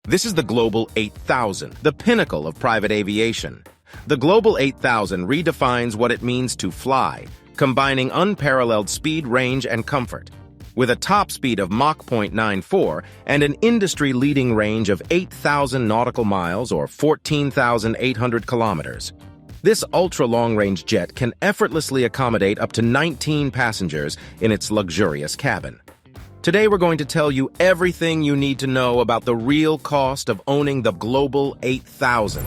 This is the Global 8000, the pinnacle of private aviation. The Global 8000 redefines what it means to fly, combining unparalleled speed, range, and comfort. With a top speed of Mach 0.94 and an industry-leading range of 8,000 nautical miles or 14,800 kilometers. This ultra-long-range jet can effortlessly accommodate up to 19 passengers in its luxurious cabin. Today we're going to tell you everything you need to know about the real cost of owning the Global 8000.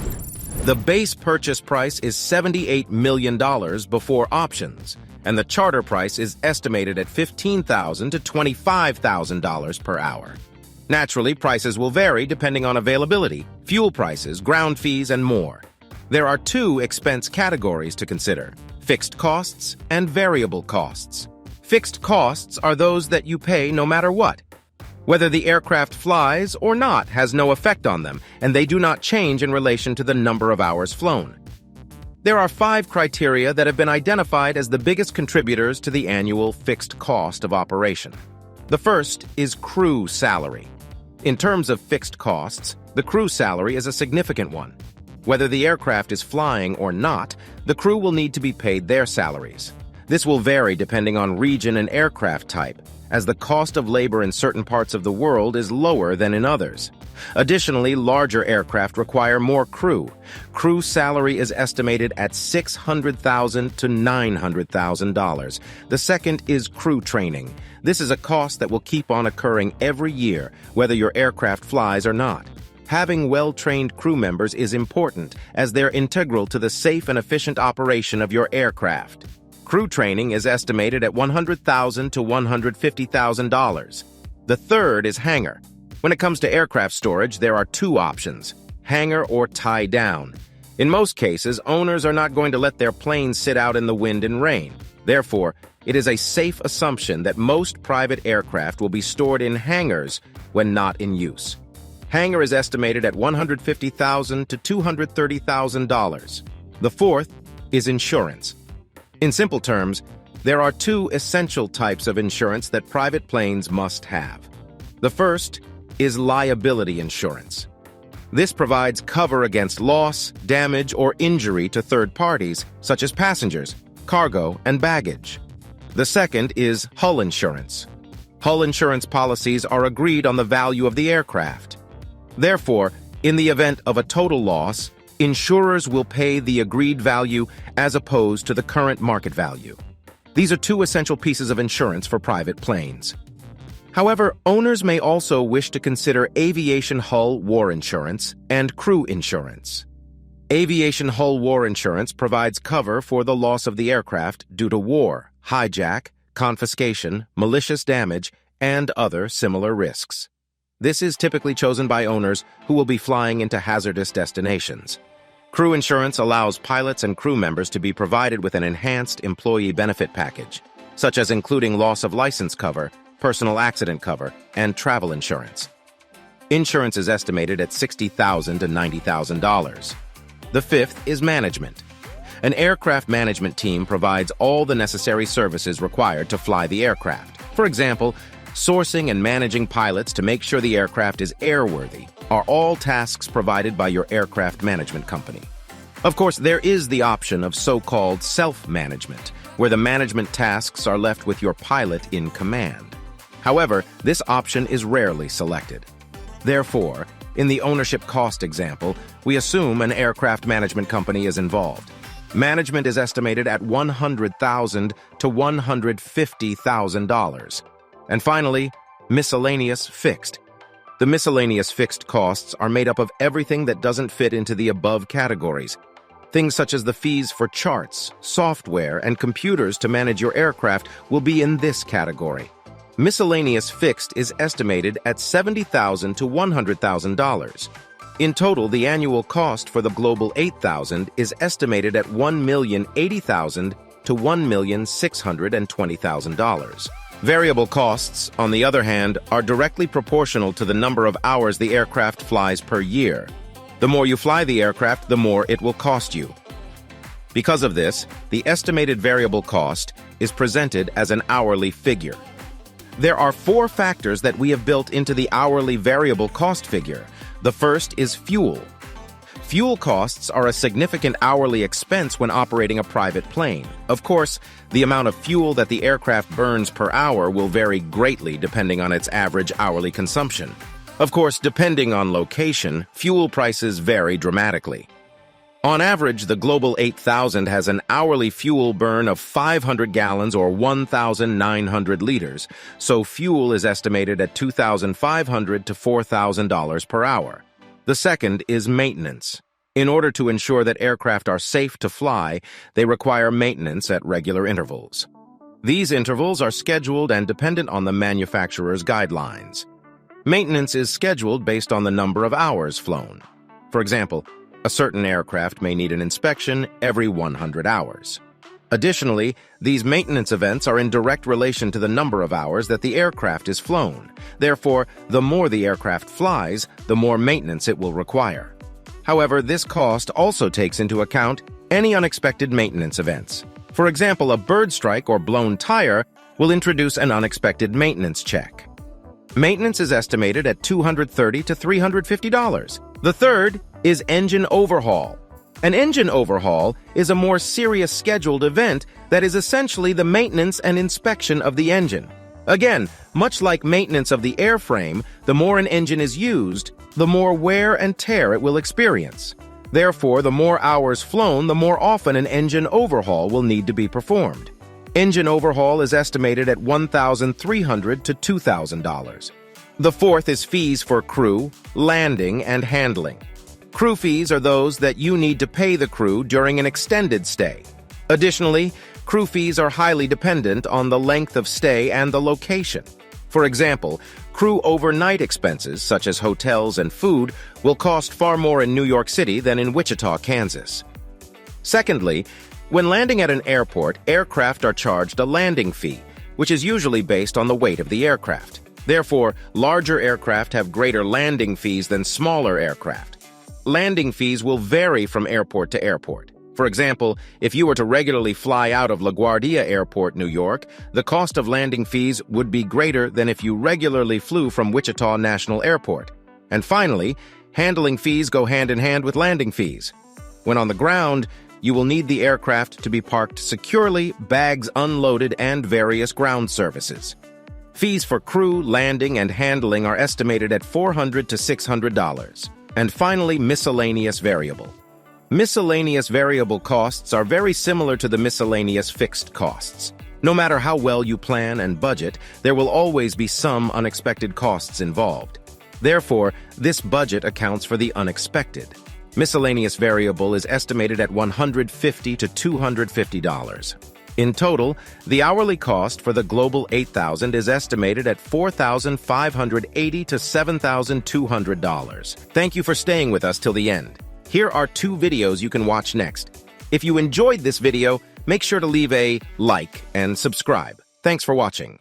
The base purchase price is $78 million before options, and the charter price is estimated at $15,000 to $25,000 per hour. Naturally, prices will vary depending on availability, fuel prices, ground fees, and more. There are two expense categories to consider: fixed costs and variable costs. Fixed costs are those that you pay no matter what. Whether the aircraft flies or not has no effect on them, and they do not change in relation to the number of hours flown. There are 5 criteria that have been identified as the biggest contributors to the annual fixed cost of operation. The first is crew salary. In terms of fixed costs, the crew salary is a significant one. Whether the aircraft is flying or not, the crew will need to be paid their salaries. This will vary depending on region and aircraft type, as the cost of labor in certain parts of the world is lower than in others. Additionally, larger aircraft require more crew. Crew salary is estimated at $600,000 to $900,000. The second is crew training. This is a cost that will keep on occurring every year, whether your aircraft flies or not. Having well-trained crew members is important, as they're integral to the safe and efficient operation of your aircraft. Crew training is estimated at $100,000 to $150,000. The third is hangar. When it comes to aircraft storage, there are 2 options: hangar or tie down. In most cases, owners are not going to let their planes sit out in the wind and rain. Therefore, it is a safe assumption that most private aircraft will be stored in hangars when not in use. Hangar is estimated at $150,000 to $230,000. The fourth is insurance. In simple terms, there are 2 essential types of insurance that private planes must have. The first is liability insurance. This provides cover against loss, damage, or injury to third parties, such as passengers, cargo, and baggage. The second is hull insurance. Hull insurance policies are agreed on the value of the aircraft. Therefore, in the event of a total loss, insurers will pay the agreed value as opposed to the current market value. These are 2 essential pieces of insurance for private planes. However, owners may also wish to consider aviation hull war insurance and crew insurance. Aviation hull war insurance provides cover for the loss of the aircraft due to war, hijack, confiscation, malicious damage, and other similar risks. This is typically chosen by owners who will be flying into hazardous destinations. Crew insurance allows pilots and crew members to be provided with an enhanced employee benefit package, such as including loss of license cover, personal accident cover, and travel insurance. Insurance is estimated at $60,000 to $90,000. The fifth is management. An aircraft management team provides all the necessary services required to fly the aircraft. For example, sourcing and managing pilots to make sure the aircraft is airworthy are all tasks provided by your aircraft management company. Of course, there is the option of so-called self-management, where the management tasks are left with your pilot in command. However, this option is rarely selected. Therefore, in the ownership cost example, we assume an aircraft management company is involved. Management is estimated at $100,000 to $150,000. And finally, miscellaneous fixed. The miscellaneous fixed costs are made up of everything that doesn't fit into the above categories. Things such as the fees for charts, software, and computers to manage your aircraft will be in this category. Miscellaneous fixed is estimated at $70,000 to $100,000. In total, the annual cost for the Global 8000 is estimated at $1,080,000 to $1,620,000. Variable costs, on the other hand, are directly proportional to the number of hours the aircraft flies per year. The more you fly the aircraft, the more it will cost you. Because of this, the estimated variable cost is presented as an hourly figure. There are 4 factors that we have built into the hourly variable cost figure. The first is fuel. Fuel costs are a significant hourly expense when operating a private plane. Of course, the amount of fuel that the aircraft burns per hour will vary greatly depending on its average hourly consumption. Of course, depending on location, fuel prices vary dramatically. On average, the Global 8000 has an hourly fuel burn of 500 gallons or 1,900 liters, so fuel is estimated at $2,500 to $4,000 per hour. The second is maintenance. In order to ensure that aircraft are safe to fly, they require maintenance at regular intervals. These intervals are scheduled and dependent on the manufacturer's guidelines. Maintenance is scheduled based on the number of hours flown. For example, a certain aircraft may need an inspection every 100 hours. Additionally, these maintenance events are in direct relation to the number of hours that the aircraft is flown. Therefore, the more the aircraft flies, the more maintenance it will require. However, this cost also takes into account any unexpected maintenance events. For example, a bird strike or blown tire will introduce an unexpected maintenance check. Maintenance is estimated at $230 to $350. The third is engine overhaul. An engine overhaul is a more serious scheduled event that is essentially the maintenance and inspection of the engine. Again, much like maintenance of the airframe, the more an engine is used, the more wear and tear it will experience. Therefore, the more hours flown, the more often an engine overhaul will need to be performed. Engine overhaul is estimated at $1,300 to $2,000. The fourth is fees for crew, landing, and handling. Crew fees are those that you need to pay the crew during an extended stay. Additionally, crew fees are highly dependent on the length of stay and the location. For example, crew overnight expenses, such as hotels and food, will cost far more in New York City than in Wichita, Kansas. Secondly, when landing at an airport, aircraft are charged a landing fee, which is usually based on the weight of the aircraft. Therefore, larger aircraft have greater landing fees than smaller aircraft. Landing fees will vary from airport to airport. For example, if you were to regularly fly out of LaGuardia Airport, New York, the cost of landing fees would be greater than if you regularly flew from Wichita National Airport. And finally, handling fees go hand in hand with landing fees. When on the ground, you will need the aircraft to be parked securely, bags unloaded, and various ground services. Fees for crew, landing, and handling are estimated at $400 to $600. And finally, miscellaneous variable. Miscellaneous variable costs are very similar to the miscellaneous fixed costs. No matter how well you plan and budget, there will always be some unexpected costs involved. Therefore, this budget accounts for the unexpected. Miscellaneous variable is estimated at $150 to $250. In total, the hourly cost for the Global 8000 is estimated at $4,580 to $7,200. Thank you for staying with us till the end. Here are 2 videos you can watch next. If you enjoyed this video, make sure to leave a like and subscribe. Thanks for watching.